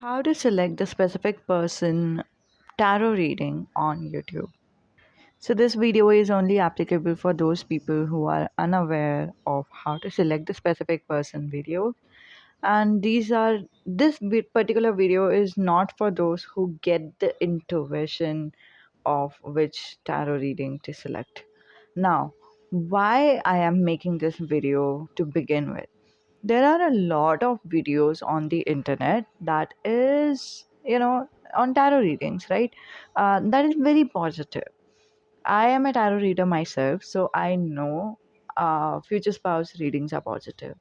How to select the specific person tarot reading on YouTube. So, this video is only applicable for those people who are unaware of how to select the specific person video. And particular video is not for those who get the intuition of which tarot reading to select. Now, why I am making this video to begin with? There are a lot of videos on the internet that is on tarot readings, right? That is very positive. I am a tarot reader myself, so I know future spouse readings are positive,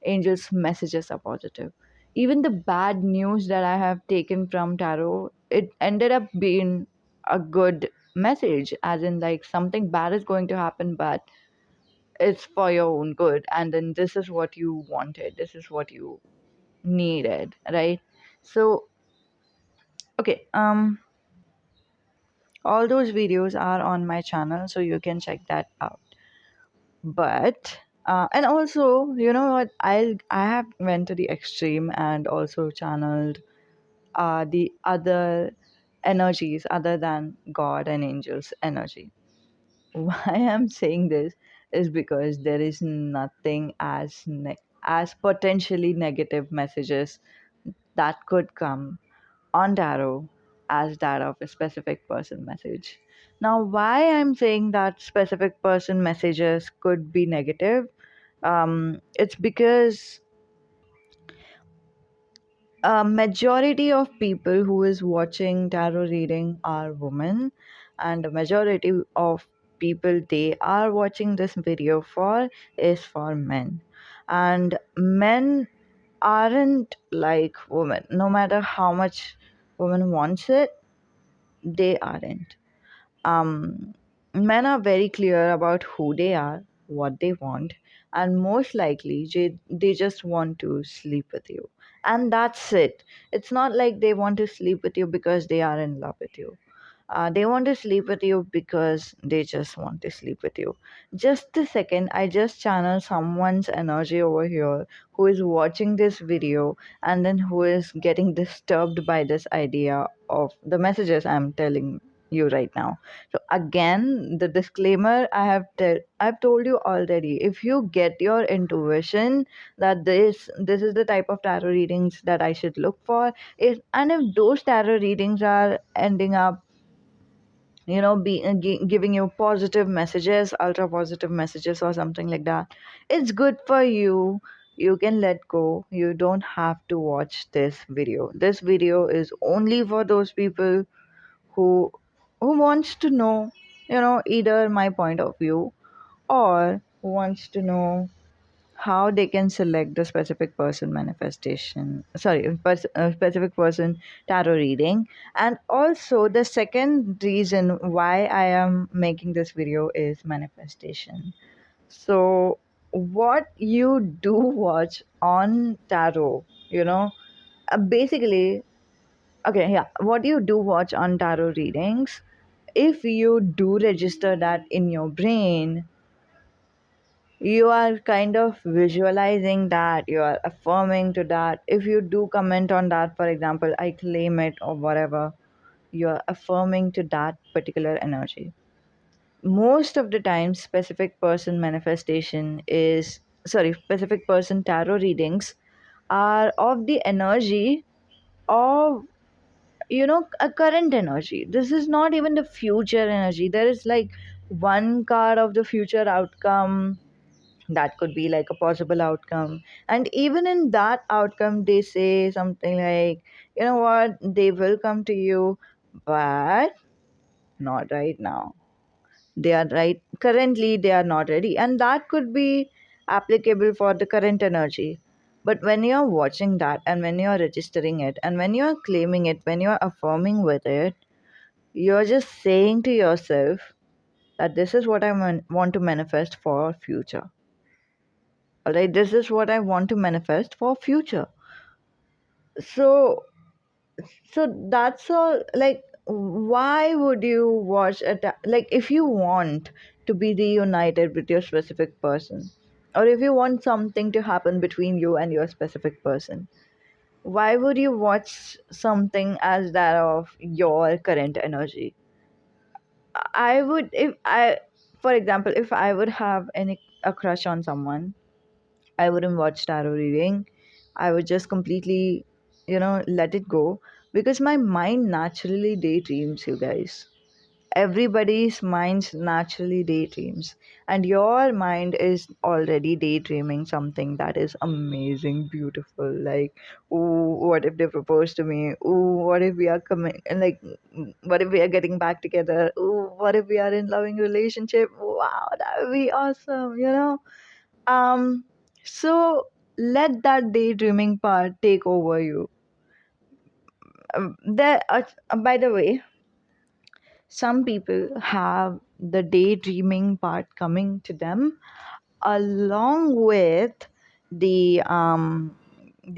angels messages are positive. Even the bad news that I have taken from tarot, it ended up being a good message, as in like something bad is going to happen, but it's for your own good, and then this is what you wanted, this is what you needed, right? So okay, all those videos are on my channel, so you can check that out. But and also, you know what, I have went to the extreme and also channeled the other energies other than god and angels energy. Why I'm saying this is because there is nothing as potentially negative messages that could come on tarot as that of a specific person message. Now, why I'm saying that specific person messages could be negative, it's because a majority of people who is watching tarot reading are women, and the majority of people they are watching this video for is for men. And men aren't like women. No matter how much women wants it, they aren't. um, Men are very clear about who they are, what they want, and most likely they just want to sleep with you. And that's it. It's not like they want to sleep with you because they are in love with you. They want to sleep with you because they just want to sleep with you. Just a second, I just channel someone's energy over here who is watching this video and then who is getting disturbed by this idea of the messages I'm telling you right now. So again, the disclaimer I've told you already. If you get your intuition that this is the type of tarot readings that I should look for, if those tarot readings are ending up giving you positive messages, ultra positive messages or something like that, it's good for you. You can let go. You don't have to watch this video. This video is only for those people who wants to know, either my point of view, or who wants to know how they can select the specific person specific person tarot reading. And also, the second reason why I am making this video is manifestation. So what you do watch on tarot, basically, okay, yeah, what you do watch on tarot readings, if you do register that in your brain, you are kind of visualizing that, you are affirming to that. If you do comment on that, for example, I claim it or whatever, you are affirming to that particular energy. Most of the time, specific person tarot readings are of the energy of, a current energy. This is not even the future energy. There is like one card of the future outcome that could be like a possible outcome, and even in that outcome they say something like, you know what, they will come to you, but not right now. They are right currently, they are not ready, and that could be applicable for the current energy. But when you're watching that, and when you're registering it, and when you're claiming it, when you're affirming with it, you're just saying to yourself that this is what want to manifest for future. All right, this is what I want to manifest for future. So so that's all. Like, why would you watch like, if you want to be reunited with your specific person, or if you want something to happen between you and your specific person, Why would you watch something as that of your current energy? I would, if I, for example, if I would have any a crush on someone, I wouldn't watch tarot reading. I would just completely, let it go, because my mind naturally daydreams, you guys. Everybody's minds naturally daydreams, and your mind is already daydreaming something that is amazing, beautiful, like, oh, what if they propose to me? Oh, what if we are coming, like, what if we are getting back together? Oh, what if we are in loving relationship? Wow, that would be awesome, um so let that daydreaming part take over you. There By the way, some people have the daydreaming part coming to them along with the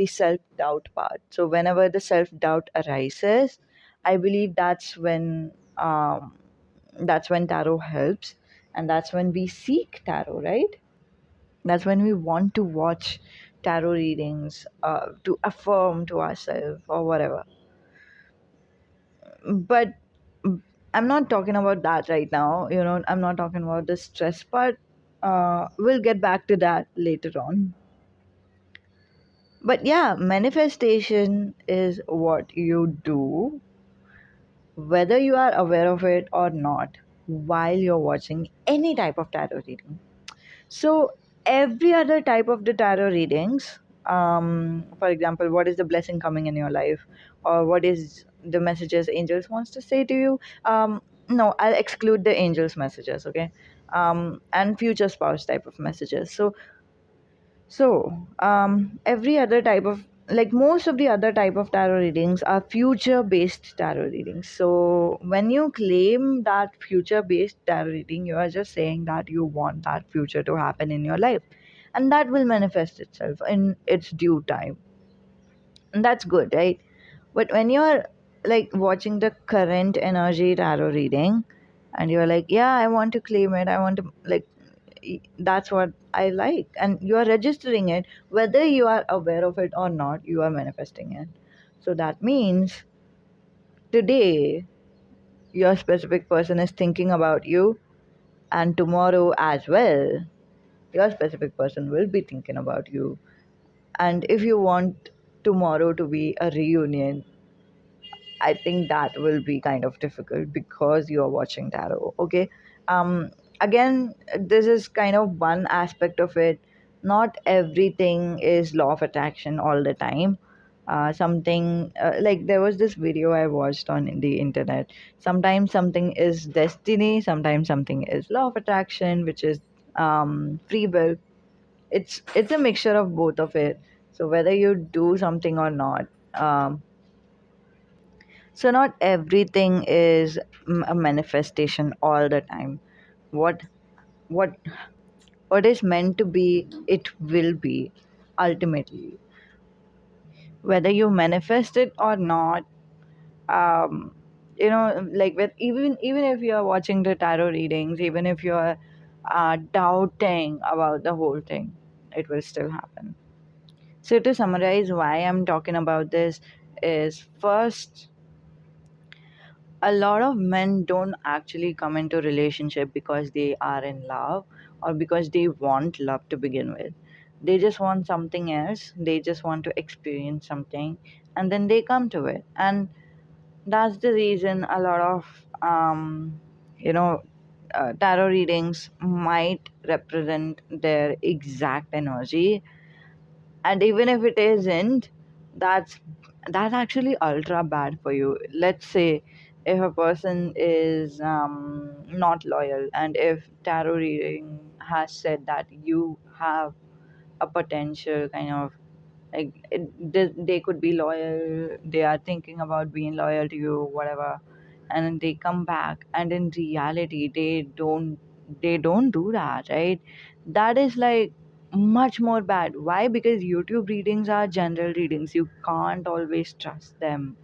self doubt part. So whenever the self doubt arises, I believe that's when tarot helps, and that's when we seek tarot, right? That's when we want to watch tarot readings, to affirm to ourselves or whatever. But I'm not talking about that right now. I'm not talking about the stress part. We'll get back to that later on. But yeah, manifestation is what you do, whether you are aware of it or not, while you're watching any type of tarot reading. So every other type of the tarot readings, for example, what is the blessing coming in your life, or what is the messages angels wants to say to you? No, I'll exclude the angels messages, okay? And future spouse type of messages. Every other type of, like, most of the other type of tarot readings are future based tarot readings. So when you claim that future based tarot reading, you are just saying that you want that future to happen in your life, and that will manifest itself in its due time. And that's good, right? But when you're like watching the current energy tarot reading, and you're like, yeah, I want to claim it, I want to, like, that's what I like, and you are registering it, whether you are aware of it or not, you are manifesting it. So that means today your specific person is thinking about you, and tomorrow as well your specific person will be thinking about you. And if you want tomorrow to be a reunion, I think that will be kind of difficult because you are watching tarot. Okay. Um. Again, this is kind of one aspect of it. Not everything is law of attraction all the time. Something like, there was this video I watched on the internet. Sometimes something is destiny. Sometimes something is law of attraction, which is free will. It's a mixture of both of it. So whether you do something or not. So not everything is a manifestation all the time. What what what is meant to be, it will be ultimately. Whether you manifest it or not, um, like, with even if you are watching the tarot readings, even if you are doubting about the whole thing, it will still happen. So to summarize, why I'm talking about this is, first, a lot of men don't actually come into relationship because they are in love, or because they want love to begin with. They just want something else, they just want to experience something, and then they come to it. And that's the reason a lot of you know tarot readings might represent their exact energy. And even if it isn't, that's actually ultra bad for you. Let's say if a person is not loyal, and if tarot reading has said that you have a potential kind of, like, they could be loyal, they are thinking about being loyal to you, whatever, and then they come back, and in reality they don't do that, right? That is like much more bad. Why? Because YouTube readings are general readings, you can't always trust them.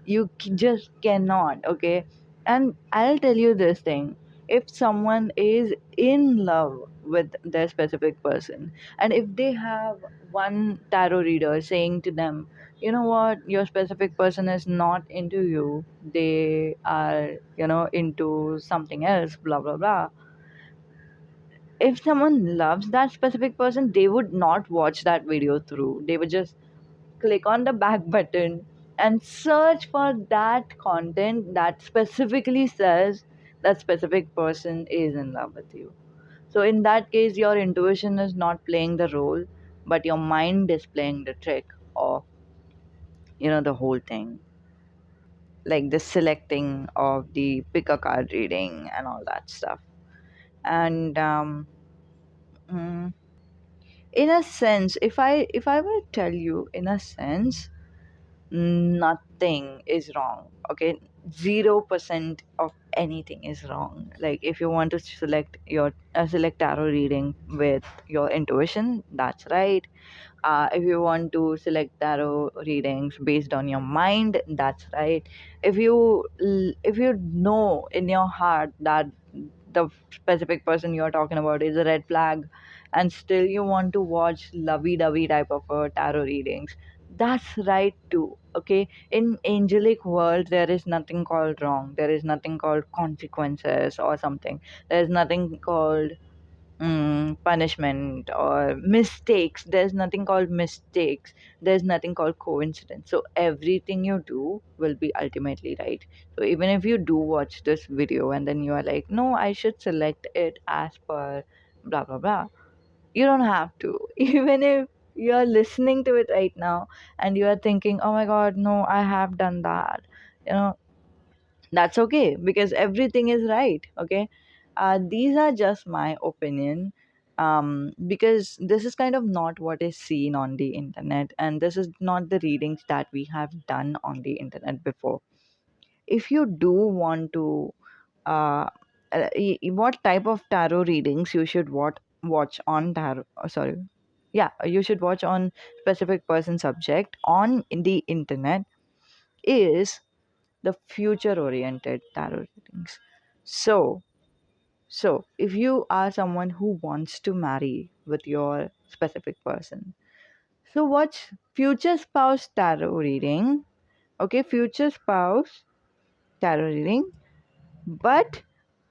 You just cannot, okay? And I'll tell you this thing, if someone is in love with their specific person, and if they have one tarot reader saying to them, you know what, your specific person is not into you, they are, into something else, blah blah blah. If someone loves that specific person, they would not watch that video through. They would just click on the back button and search for that content that specifically says that specific person is in love with you. So in that case, your intuition is not playing the role, but your mind is playing the trick of, the whole thing, like the selecting of the pick a card reading and all that stuff. And mm, in a sense, if I were to tell you, in a sense, nothing is wrong. Okay, 0% of anything is wrong. Like if you want to select tarot reading with your intuition, that's right. If you want to select tarot readings based on your mind, that's right. If you know in your heart that the specific person you're talking about is a red flag, and still you want to watch lovey-dovey type of tarot readings, that's right too. Okay, in angelic world there is nothing called wrong, there is nothing called consequences or something, there's nothing called punishment or mistakes. There's nothing called mistakes. There's nothing called coincidence. So everything you do will be ultimately right. So even if you do watch this video and then you are like, no, I should select it as per blah blah blah, you don't have to. Even if you're listening to it right now and you are thinking, oh my god, no, I have done that, you know that's okay, because everything is right. Okay, these are just my opinion, because this is kind of not what is seen on the internet, and this is not the readings that we have done on the internet before. If you do want to what type of tarot readings you should watch on tarot, sorry, yeah, you should watch on specific person subject on the internet, is the future oriented tarot readings. So, if you are someone who wants to marry with your specific person, so watch future spouse tarot reading. Okay, future spouse tarot reading. But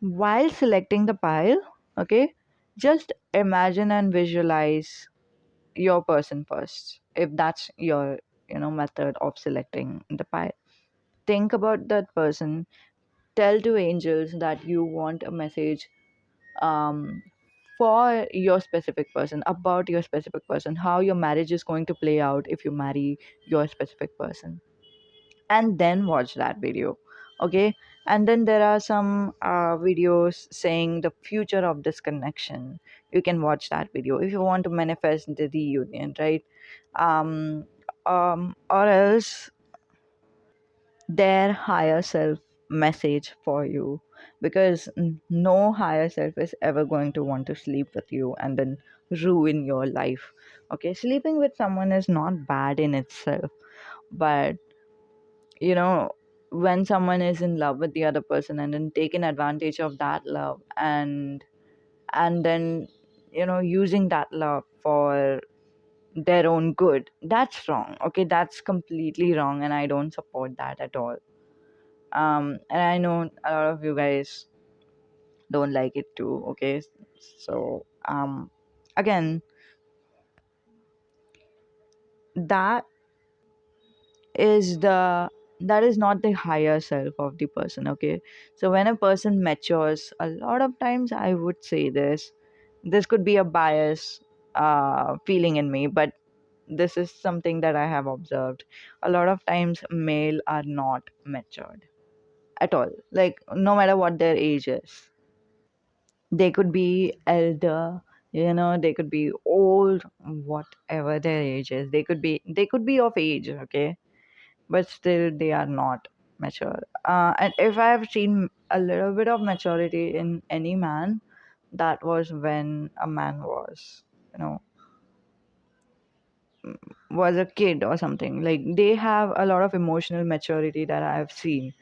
while selecting the pile, okay, just imagine and visualize your person first. If that's your, method of selecting the pile, think about that person. Tell to angels that you want a message, um, for your specific person, about your specific person, how your marriage is going to play out if you marry your specific person, and then watch that video. Okay, and then there are some videos saying the future of this connection. You can watch that video if you want to manifest the reunion, right? um or else their higher self message for you, because no higher self is ever going to want to sleep with you and then ruin your life. Okay, sleeping with someone is not bad in itself, but you know when someone is in love with the other person and then taking advantage of that love, and then using that love for their own good, that's wrong. Okay, that's completely wrong, and I don't support that at all. And I know a lot of you guys don't like it too. Okay, so again, that is the that is not the higher self of the person. Okay, so when a person matures, a lot of times I would say this could be a bias feeling in me, but this is something that I have observed. A lot of times male are not matured at all, like no matter what their age is. They could be elder, they could be old, whatever their age is. They could be of age, okay, but still they are not mature. And if I have seen a little bit of maturity in any man, that was when a man was a kid or something. Like they have a lot of emotional maturity that I have seen.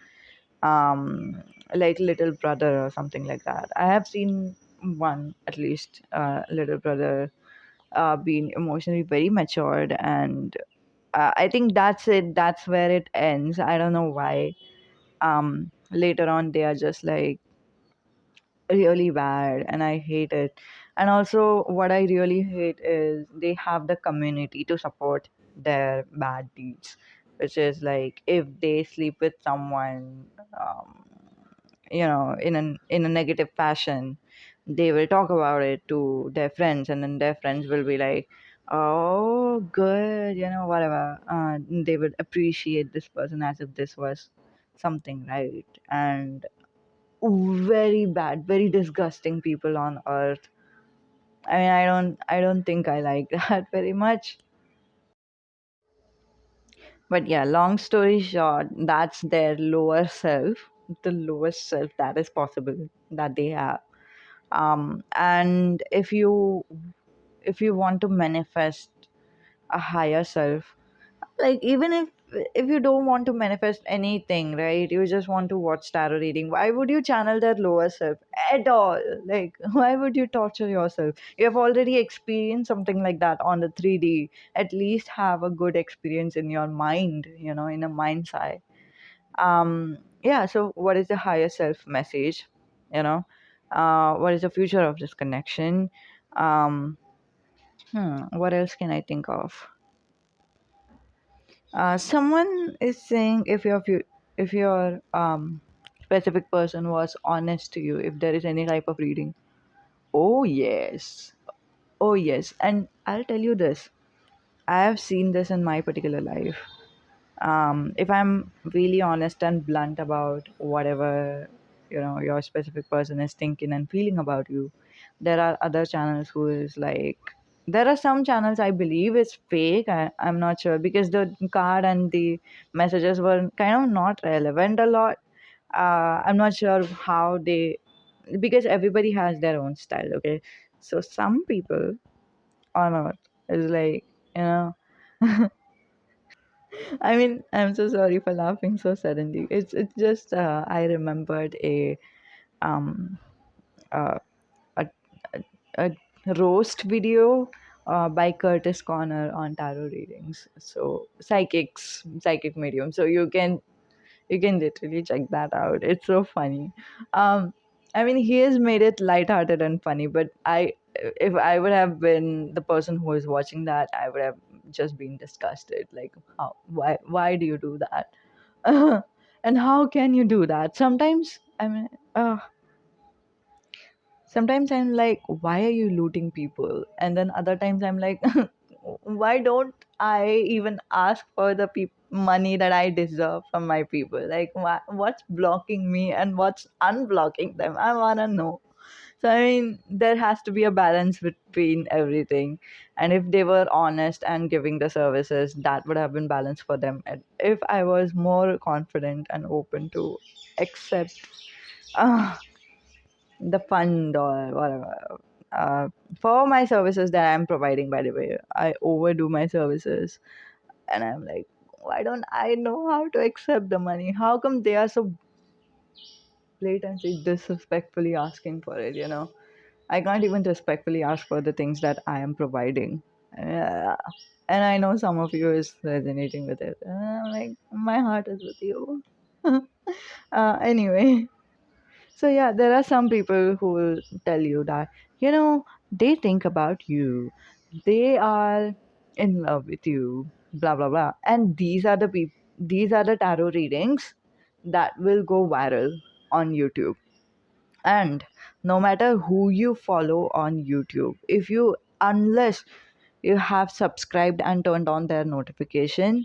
um, like Little Brother or something like that. I have seen one at least, Little Brother, being emotionally very matured, and I think that's it. That's where it ends. I don't know why. Later on, they are just like really bad, and I hate it. And also, what I really hate is they have the community to support their bad deeds, which is like if they sleep with someone, um, in a negative fashion, they will talk about it to their friends, and then their friends will be like, oh good, whatever. They would appreciate this person as if this was something, right? And very bad, very disgusting people on earth. I mean, I don't think I like that very much. But yeah, long story short, that's their lower self, the lowest self that is possible that they have. And if you want to manifest a higher self, like even if you don't want to manifest anything, right, you just want to watch tarot reading, why would you channel that lower self at all? Like, why would you torture yourself? You have already experienced something like that on the 3D. At least have a good experience in your mind, in a mind's eye. Yeah, so what is the higher self message? What is the future of this connection? um what else can I think of? Someone is saying if your specific person was honest to you, if there is any type of reading. Oh yes, oh yes, and I'll tell you this. I have seen this in my particular life. If I'm really honest and blunt about whatever your specific person is thinking and feeling about you, there are other channels who is like, there are some channels I believe is fake. I'm not sure because the card and the messages were kind of not relevant a lot. I'm not sure how they, because everybody has their own style. Okay, so some people on earth is like, you know I mean, I'm so sorry for laughing so suddenly. It's just I remembered um uh, a, a roast video by Curtis Connor on tarot readings. So psychic medium. So you can literally check that out. It's so funny. Um, I mean, he has made it lighthearted and funny, but if I would have been the person who is watching that, I would have just been disgusted. Like, why do you do that? And how can you do that? Sometimes I'm like, why are you looting people? And then other times I'm like, why don't I even ask for the money that I deserve from my people? Like, what's blocking me and what's unblocking them? I want to know. So, I mean, there has to be a balance between everything. And if they were honest and giving the services, that would have been balanced for them. And if I was more confident and open to accept uh, the fund or whatever. For my services that I'm providing, by the way, I overdo my services, and I'm like, why don't I know how to accept the money? How come they are so blatantly disrespectfully asking for it? I can't even respectfully ask for the things that I am providing. Uh, and I know some of you is resonating with it. And I'm like, my heart is with you. Anyway, so yeah, there are some people who will tell you that, they think about you, they are in love with you, blah blah blah. And these are the tarot readings that will go viral on YouTube. And no matter who you follow on YouTube, if you unless you have subscribed and turned on their notification,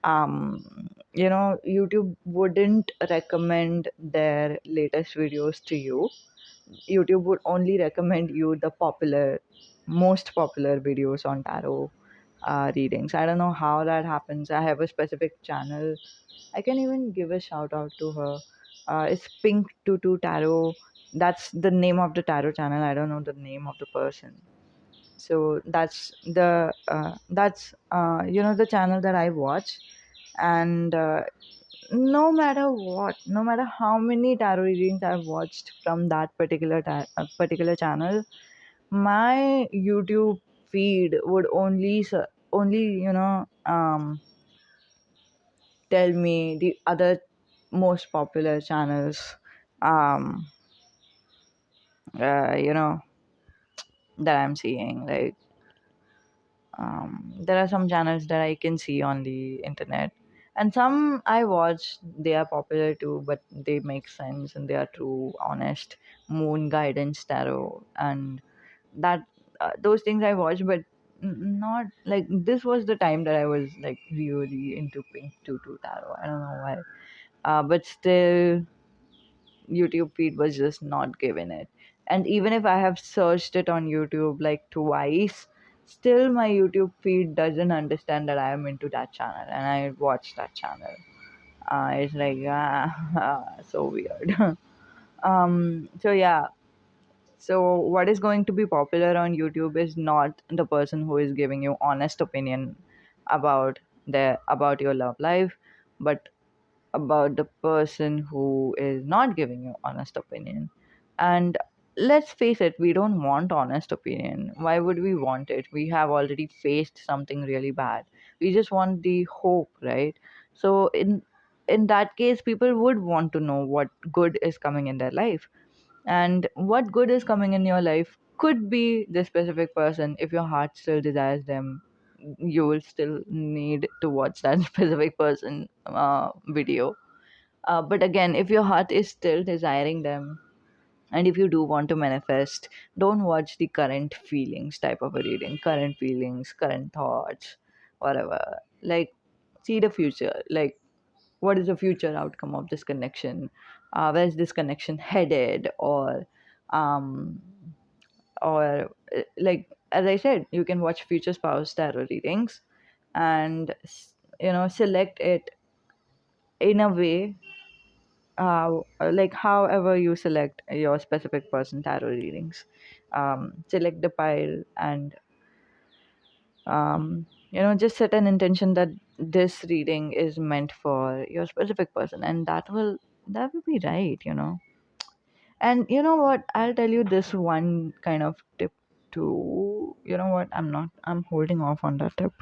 YouTube wouldn't recommend their latest videos to you. YouTube would only recommend you the most popular videos on tarot readings. I don't know how that happens. I have a specific channel. I can even give a shout out to her. It's Pink Tutu Tarot. That's the name of the tarot channel. I don't know the name of the person. So that's the channel that I watch. And no matter what, no matter how many tarot readings I've watched from that particular channel, my YouTube feed would only tell me the other most popular channels, um you know that I'm seeing. Like, there are some channels that I can see on the internet, and some I watch. They are popular too, but they make sense and they are true, honest. Moon guidance tarot and that, those things I watch, but not like this was the time that I was like really into pink tutu tarot. I don't know why, but still YouTube feed was just not giving it. And even if I have searched it on YouTube like twice, still my YouTube feed doesn't understand that I am into that channel and I watch that channel. It's like, so weird. So yeah. So what is going to be popular on YouTube is not the person who is giving you honest opinion about about your love life, but about the person who is not giving you honest opinion. And let's face it, we don't want honest opinion. Why would we want it? We have already faced something really bad. We just want the hope, right? So in that case, people would want to know what good is coming in their life. And what good is coming in your life could be the specific person. If your heart still desires them, you will still need to watch that specific person video. But again, if your heart is still desiring them, and if you do want to manifest, don't watch the current feelings type of a reading. Current feelings, current thoughts, whatever. Like, see the future. Like, what is the future outcome of this connection? Where's this connection headed? Um, like, as I said, you can watch future spouse tarot readings and select it in a way, like however you select your specific person tarot readings. Select the pile and just set an intention that this reading is meant for your specific person, and that will be right. And you know what, I'll tell you this one kind of tip too. You know what, I'm holding off on that tip.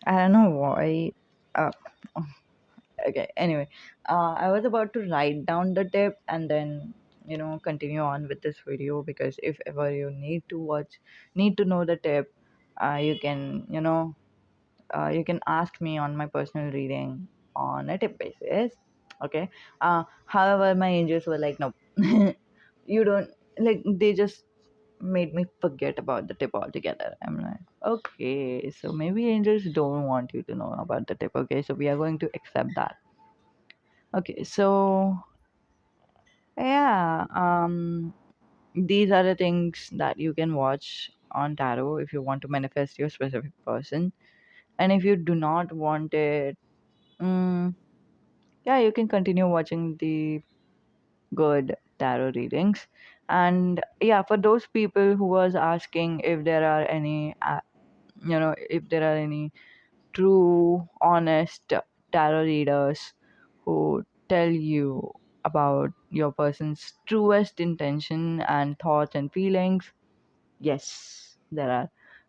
I don't know why. uh, okay, anyway, I was about to write down the tip and then continue on with this video, because if ever you need to know the tip, you can you can ask me on my personal reading on a tip basis. Okay. However, my angels were like, no, you don't, like, they just made me forget about the tip altogether. I'm like, okay, so maybe angels don't want you to know about the tip. Okay, so we are going to accept that. Okay, so yeah, these are the things that you can watch on tarot if you want to manifest your specific person. And if you do not want it, mm, yeah, you can continue watching the good tarot readings. And yeah, for those people who was asking if there are any if there are any true honest tarot readers who tell you about your person's truest intention and thoughts and feelings, yes, there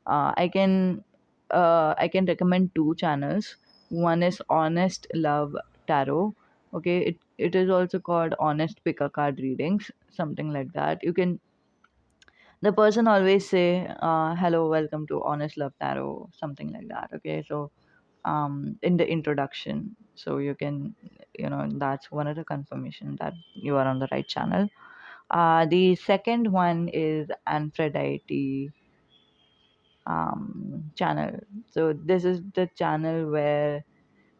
are. I can recommend two channels. One is Honest Love Tarot. Okay, it is also called Honest Pick a Card Readings, something like that. You can, the person always say, hello, welcome to Honest Love Tarot, something like that. Okay, so in the introduction, so you can, that's one of the confirmation that you are on the right channel. The second one is Aphrodite channel. So this is the channel where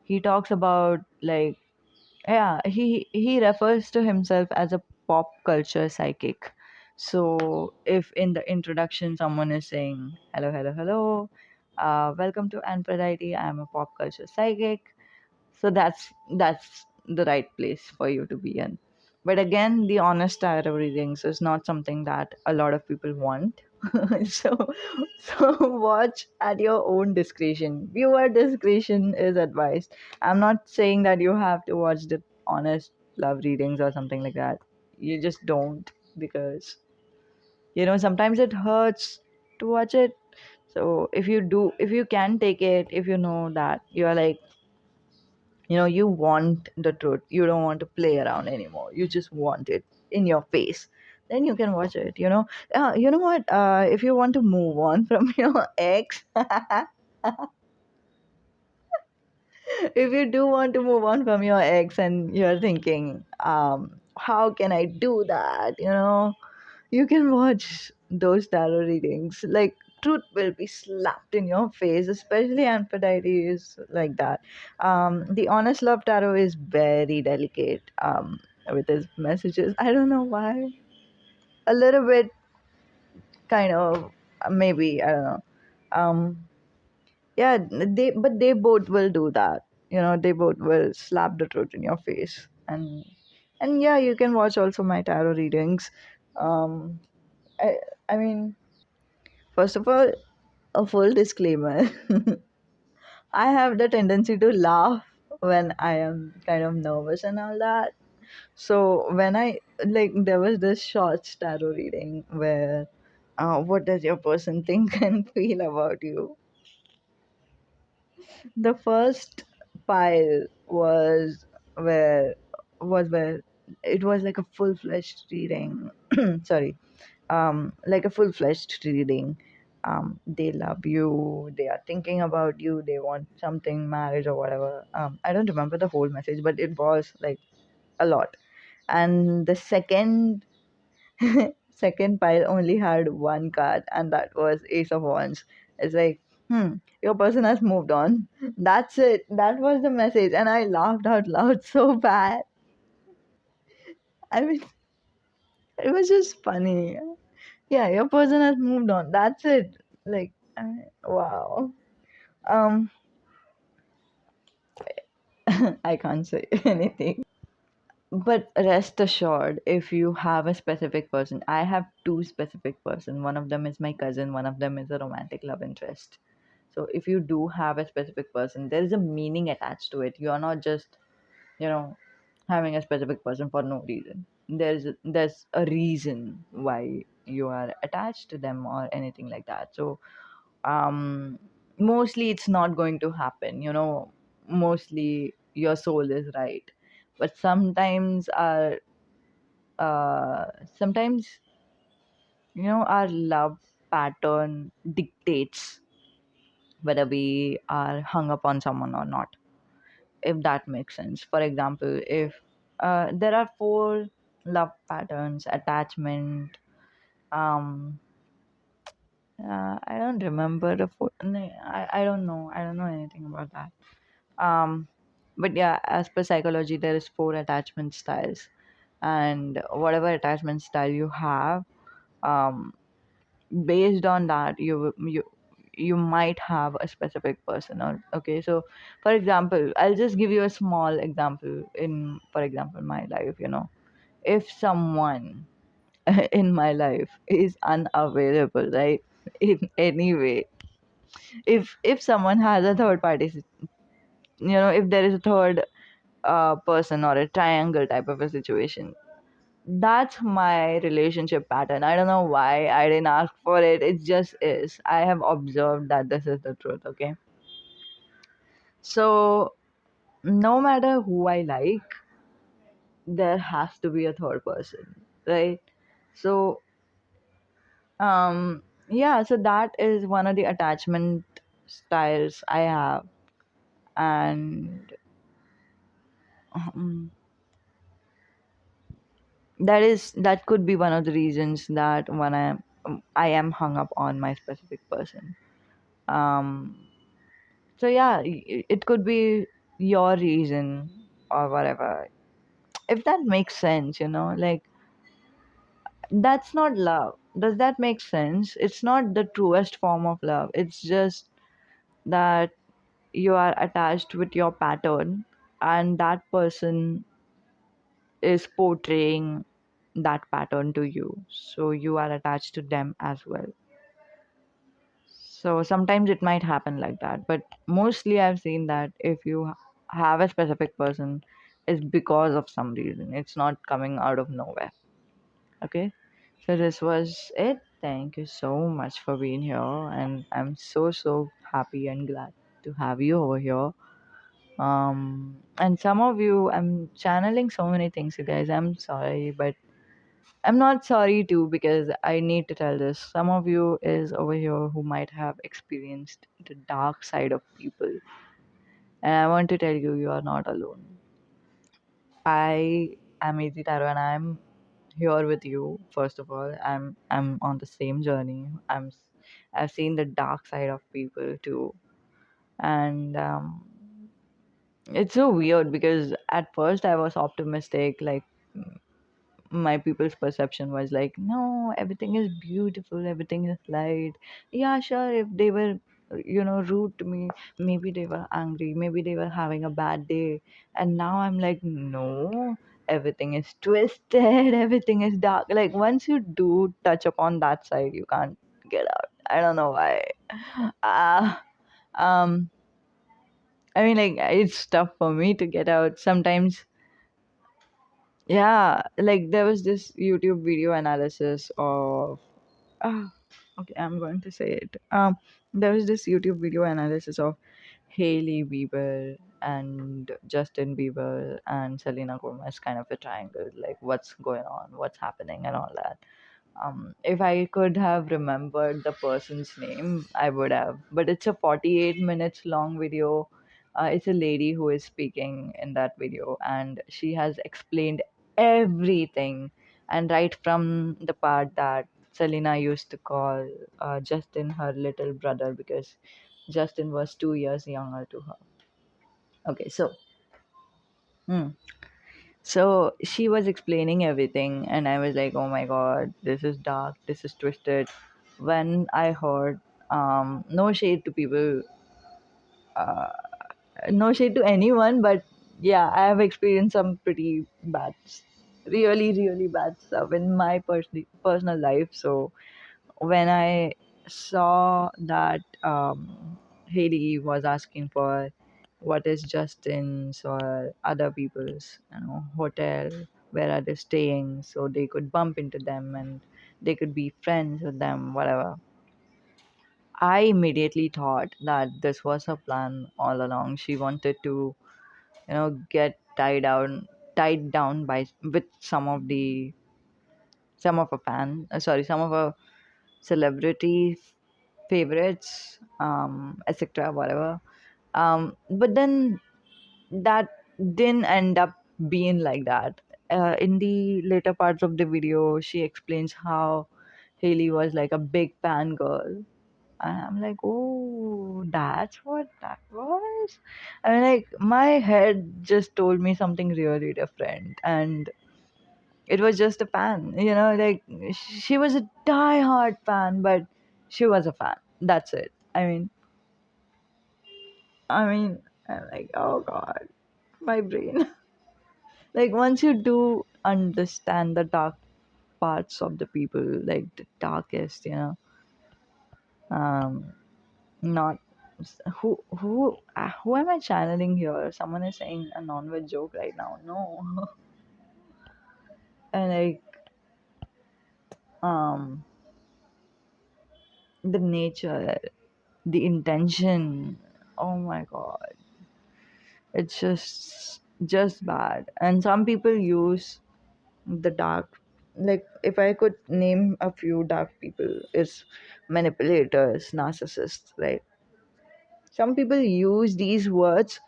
he talks about, like, yeah, he refers to himself as a pop culture psychic. So if in the introduction someone is saying hello, hello, hello, welcome to Aphrodite, I am a pop culture psychic, so that's the right place for you to be in. But again, the honest tarot readings is not something that a lot of people want. so watch at your own discretion. Viewer discretion is advised. I'm not saying that you have to watch the honest love readings or something like that. You just don't, because sometimes it hurts to watch it. So if you can take it, if you know that you are like, you want the truth, you don't want to play around anymore, you just want it in your face, then you can watch it. You know what, if you want to move on from your ex, if you do want to move on from your ex and you're thinking, how can I do that, you can watch those tarot readings. Like, truth will be slapped in your face, especially Aphrodite is like that. The honest love tarot is very delicate with his messages. I don't know why. A little bit, kind of, maybe, I don't know. Um, yeah, they both will do that. They both will slap the truth in your face. And yeah, you can watch also my tarot readings. Um, I, I mean, first of all, a full disclaimer. I have the tendency to laugh when I am kind of nervous and all that. So when there was this short tarot reading where, what does your person think and feel about you? The first pile where where it was like a full-fledged reading. Sorry, like a full-fledged reading. They love you, they are thinking about you, they want something, marriage or whatever. I don't remember the whole message, but it was like a lot. And the second pile only had one card, and that was Ace of Wands. It's like, your person has moved on. That's it. That was the message. And I laughed out loud so bad. I mean, it was just funny. Yeah, your person has moved on. That's it. Like, wow. Um, I can't say anything. But rest assured, if you have a specific person, I have two specific person. One of them is my cousin. One of them is a romantic love interest. So if you do have a specific person, there is a meaning attached to it. You are not just, you know, having a specific person for no reason. There's a reason why you are attached to them or anything like that. So um mostly it's not going to happen, mostly your soul is right, but sometimes our love pattern dictates whether we are hung up on someone or not, if that makes sense. For example, if there are four love patterns: attachment, um I don't remember the four. No, I don't know anything about that. um but yeah, as per psychology, there is four attachment styles, and whatever attachment style you have, um based on that, you might have a specific person. Or okay, so for example, I'll just give you a small example. For example, my life, if someone in my life is unavailable, right, in any way, if someone has a third party, if there is a third person or a triangle type of a situation, that's my relationship pattern. I don't know why, I didn't ask for it, it just is. I have observed that this is the truth. Okay, so no matter who I like, there has to be a third person, right? So yeah, so that is one of the attachment styles I have. And um, that could be one of the reasons that when I am hung up on my specific person. um so yeah, it could be your reason or whatever, if that makes sense. Like, that's not love. Does that make sense? It's not the truest form of love. It's just that you are attached with your pattern, and that person is portraying that pattern to you, so you are attached to them as well. So sometimes it might happen like that, but mostly I've seen that if you have a specific person, it's because of some reason. It's not coming out of nowhere. Okay, so this was it. Thank you so much for being here, and I'm so happy and glad to have you over here. And some of you, I'm channeling so many things, you guys. I'm sorry, but I'm not sorry too, because I need to tell this. Some of you is over here who might have experienced the dark side of people, and I want to tell you, you are not alone. I am Easy Taro, and I'm here with you. First of all, I'm on the same journey. I've seen the dark side of people too, and it's so weird because at first I was optimistic, like my people's perception was like, no, everything is beautiful, everything is light. Yeah, sure, if they were, rude to me, maybe they were angry, maybe they were having a bad day. And now I'm like, no, everything is twisted, everything is dark. Like once you do touch upon that side, you can't get out. I don't know why. uh, um I mean, like, it's tough for me to get out sometimes. Yeah, like there was this YouTube video analysis of, ah, okay, I'm going to say it. There was this YouTube video analysis of Hailey Bieber and Justin Bieber and Selena Gomez, kind of a triangle, like what's going on, what's happening, and all that. If I could have remembered the person's name, I would have. But it's a 48 minutes long video. It's a lady who is speaking in that video, and she has explained everything. And right from the part that Selena used to call Justin her little brother because Justin was 2 years younger to her. Okay, so. Hmm. So she was explaining everything, and I was like, oh my god, this is dark, this is twisted. When I heard, no shade to people, uh, no shade to anyone, but yeah, I have experienced some pretty bad, really bad stuff in my personal life. So when I saw that Haley was asking for what is Justin's or other people's, hotel, where are they staying, so they could bump into them and they could be friends with them, whatever. I immediately thought that this was her plan all along. She wanted to, get tied down by with some of a fan, sorry, some of a celebrity favorites, etc., whatever. But then that didn't end up being like that. In the later parts of the video, she explains how Haley was like a big fan girl. And I'm like, oh, that's what that was. I mean, like, my head just told me something really different. And it was just a fan, like she was a die-hard fan, but she was a fan. That's it. I mean, I'm like, oh god, my brain. Like once you do understand the dark parts of the people, like the darkest, um, not who am I channeling here? Someone is saying a non-veg joke right now. No, and like um, the nature, the intention. Oh my god, it's just bad. And some people use the dark, like if I could name a few dark people, is manipulators, narcissists, right? Some people use these words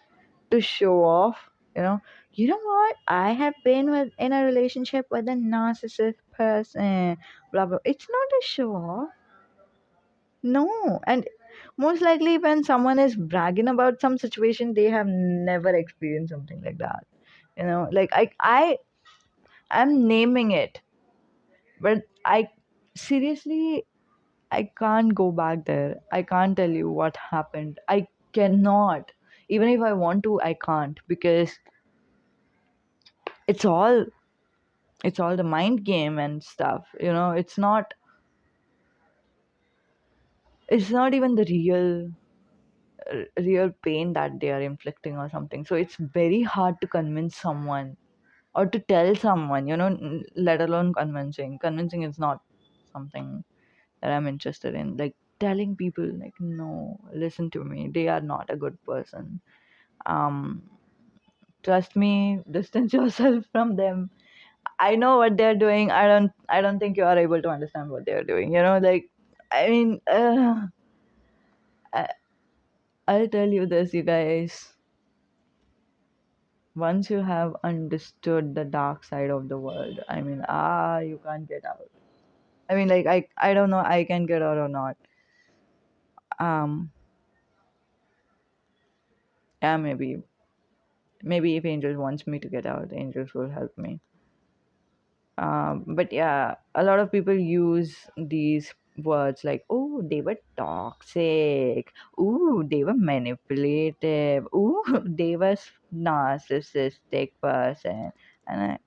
to show off, what, I have been in a relationship with a narcissist person, blah blah. It's not a show off. No. And most likely when someone is bragging about some situation, they have never experienced something like that. Like I'm naming it, but I seriously, I can't go back there. I can't tell you what happened. I cannot. Even if I want to, I can't, because it's all. It's all the mind game and stuff, you know. It's not even the real pain that they are inflicting or something. So it's very hard to convince someone or to tell someone, you know, let alone convincing is not something that I'm interested in. Like telling people, like, no, listen to me, they are not a good person. um Trust me, distance yourself from them. I know what they're doing. I don't think you are able to understand what they're doing, you know. Like, I mean, I, I'll tell you this, you guys. Once you have understood the dark side of the world, I mean, you can't get out. I mean, like, I don't know, I can get out or not. um yeah, maybe if angels wants me to get out, angels will help me. But yeah, a lot of people use these words like, oh, they were toxic, ooh, they were manipulative, ooh, they were narcissistic person. And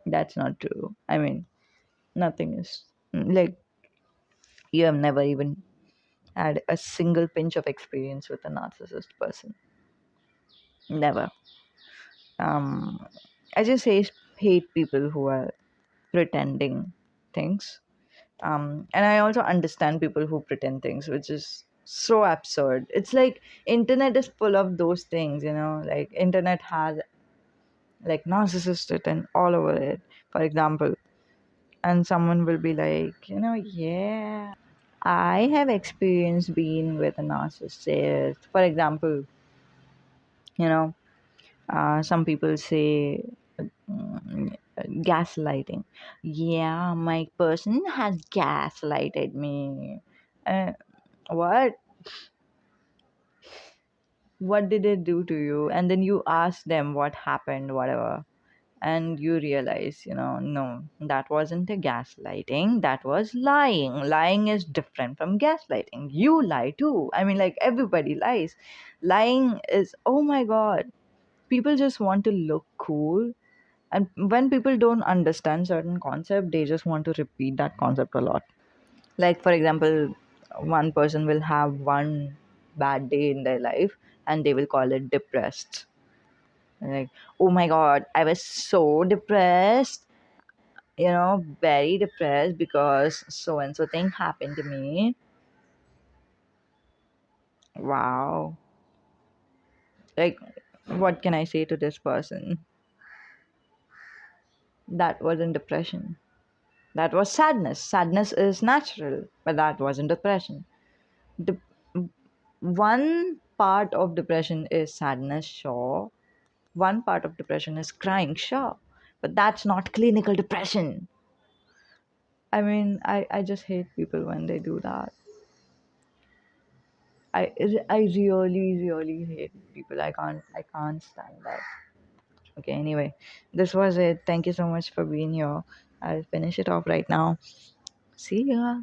that's not true. I mean, nothing is like, you have never even had a single pinch of experience with a narcissist person. Never. um I just hate people who are pretending things. And I also understand people who pretend things, which is so absurd. It's like internet is full of those things, you know. Like internet has like narcissist written all over it, for example. And someone will be like, you know, yeah, I have experience being with a narcissist, for example. You know, some people say, gaslighting. Yeah, my person has gaslighted me. uh, what what did they do to you? And then you ask them what happened, whatever, and you realize, you know, no, that wasn't a gaslighting, that was lying. Lying is different from gaslighting. You lie too. I mean, like, everybody lies. Lying is, oh my god, people just want to look cool. And when people don't understand certain concept, they just want to repeat that concept a lot. Like, for example, one person will have one bad day in their life and they will call it depressed. Like, oh my god, I was so depressed, you know, very depressed because so and so thing happened to me. Wow. Like, what can I say to this person? That wasn't depression. That was sadness. Sadness is natural, but that wasn't depression. De- one part of depression is sadness, sure. One part of depression is crying, sure. But that's not clinical depression. I mean, I just hate people when they do that. I really, really hate people. I can't stand that. Okay, anyway, this was it. Thank you so much for being here. I'll finish it off right now. See ya.